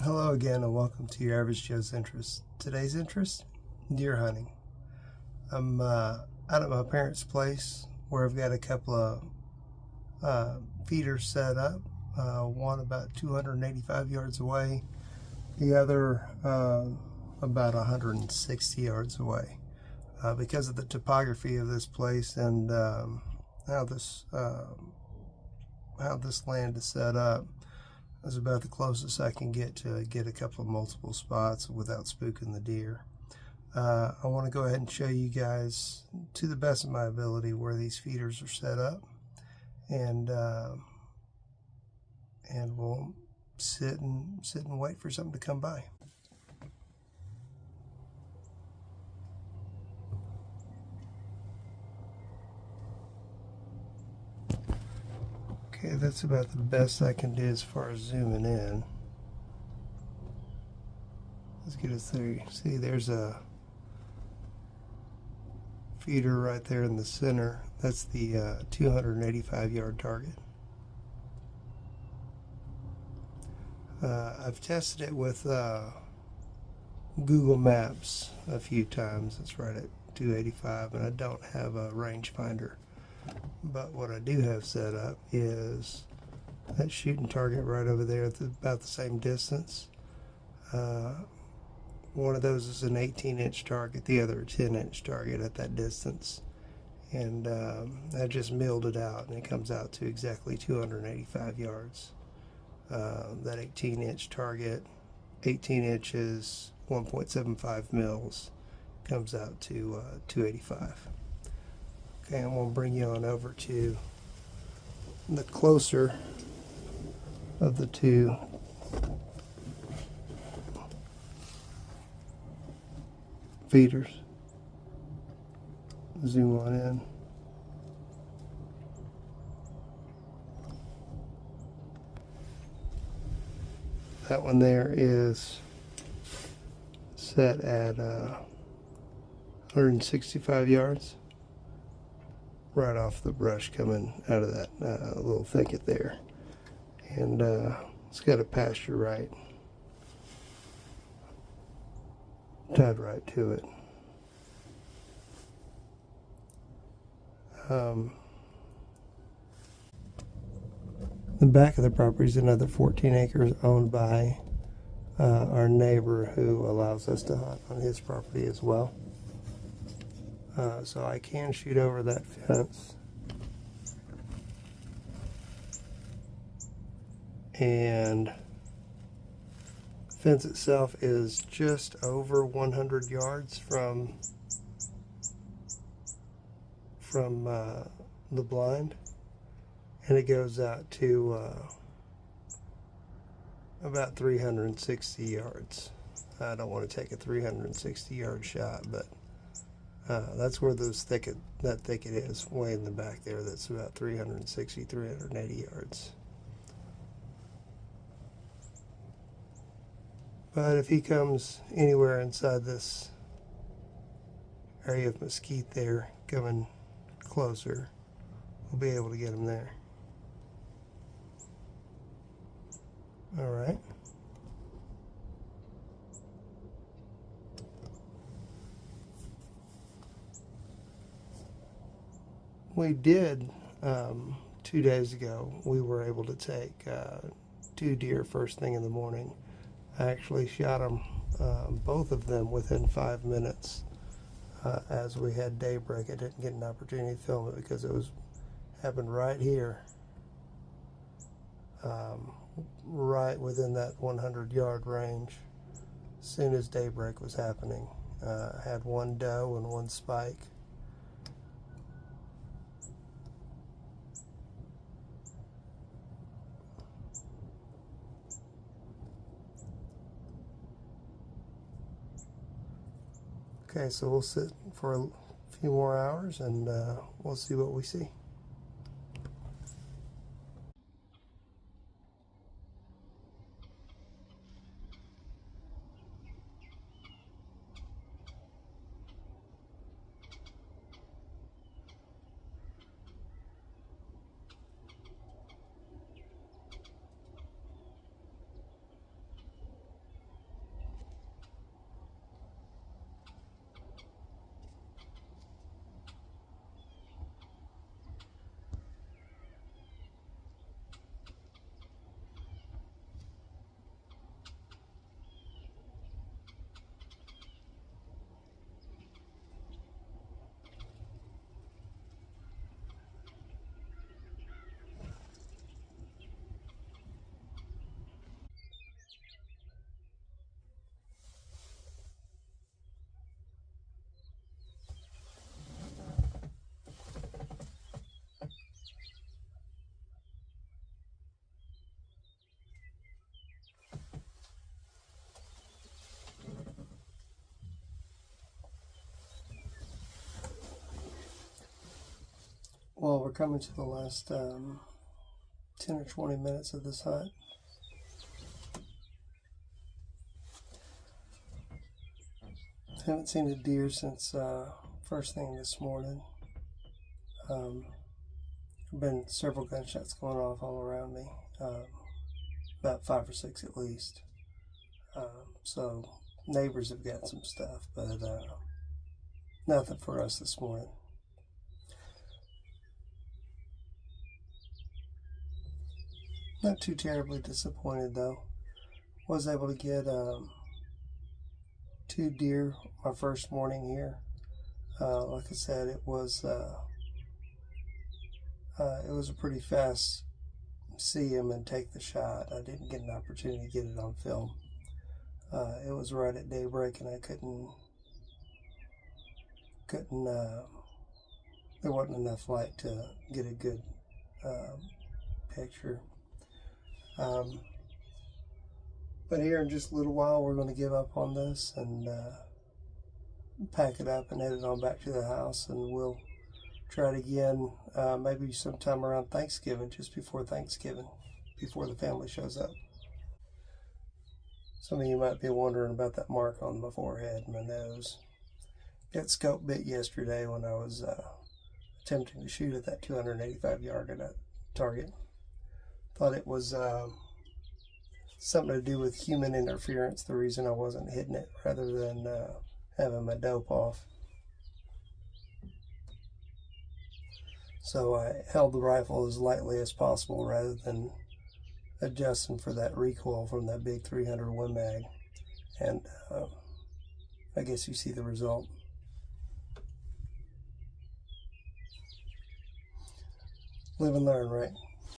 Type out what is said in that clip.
Hello again and welcome to your Average Joe's Interest. Today's interest, deer hunting. I'm out at my parents' place where I've got a couple of feeders set up. One about 285 yards away, the other about 160 yards away. Because of the topography of this place and how this land is set up, that's about the closest I can get to get a couple of multiple spots without spooking the deer. I want to go ahead and show you guys, to the best of my ability, where these feeders are set up, and we'll sit and wait for something to come by. Okay, that's about the best I can do as far as zooming in. Let's get us there. See, there's a feeder right there in the center. That's the 285 yard target. I've tested it with Google Maps a few times. It's right at 285, and I don't have a rangefinder. But what I do have set up is that shooting target right over there at about the same distance. One of those is an 18-inch target, the other a 10-inch target at that distance. And I just milled it out, and it comes out to exactly 285 yards. That 18-inch target, 18 inches, 1.75 mils, comes out to 285. Okay, I'm going to bring you on over to the closer of the two feeders. Zoom on in. That one there is set at 165 yards. Right off the brush coming out of that little thicket there, and it's got a pasture right tied right to it. The back of the property is another 14 acres owned by our neighbor, who allows us to hunt on his property as well. So I can shoot over that fence, and the fence itself is just over 100 yards from the blind, and it goes out to about 360 yards. I don't want to take a 360 yard shot, but that's where that thicket is, way in the back there. That's about 360, 380 yards. But if he comes anywhere inside this area of mesquite there, coming closer, we'll be able to get him there. All right. We did, 2 days ago, we were able to take 2 deer first thing in the morning. I actually shot them, both of them, within 5 minutes as we had daybreak. I didn't get an opportunity to film it because it happened right here, right within that 100 yard range. As soon as daybreak was happening, I had one doe and one spike. Okay, so we'll sit for a few more hours, and we'll see what we see. Well, we're coming to the last 10 or 20 minutes of this hunt. Haven't seen a deer since first thing this morning. Been several gunshots going off all around me, about 5 or 6 at least. So neighbors have got some stuff, but nothing for us this morning. Not too terribly disappointed though. Was able to get 2 deer my first morning here. Like I said, it was a pretty fast see him and take the shot. I didn't get an opportunity to get it on film. It was right at daybreak, and I couldn't. There wasn't enough light to get a good picture. But here in just a little while, we're going to give up on this and pack it up and head it on back to the house, and we'll try it again maybe sometime around Thanksgiving, just before Thanksgiving, before the family shows up. Some of you might be wondering about that mark on my forehead and my nose. Got scope bit yesterday when I was attempting to shoot at that 285-yard target. Thought it was something to do with human interference, the reason I wasn't hitting it, rather than having my dope off. So I held the rifle as lightly as possible rather than adjusting for that recoil from that big 300 Win Mag. And I guess you see the result. Live and learn, right?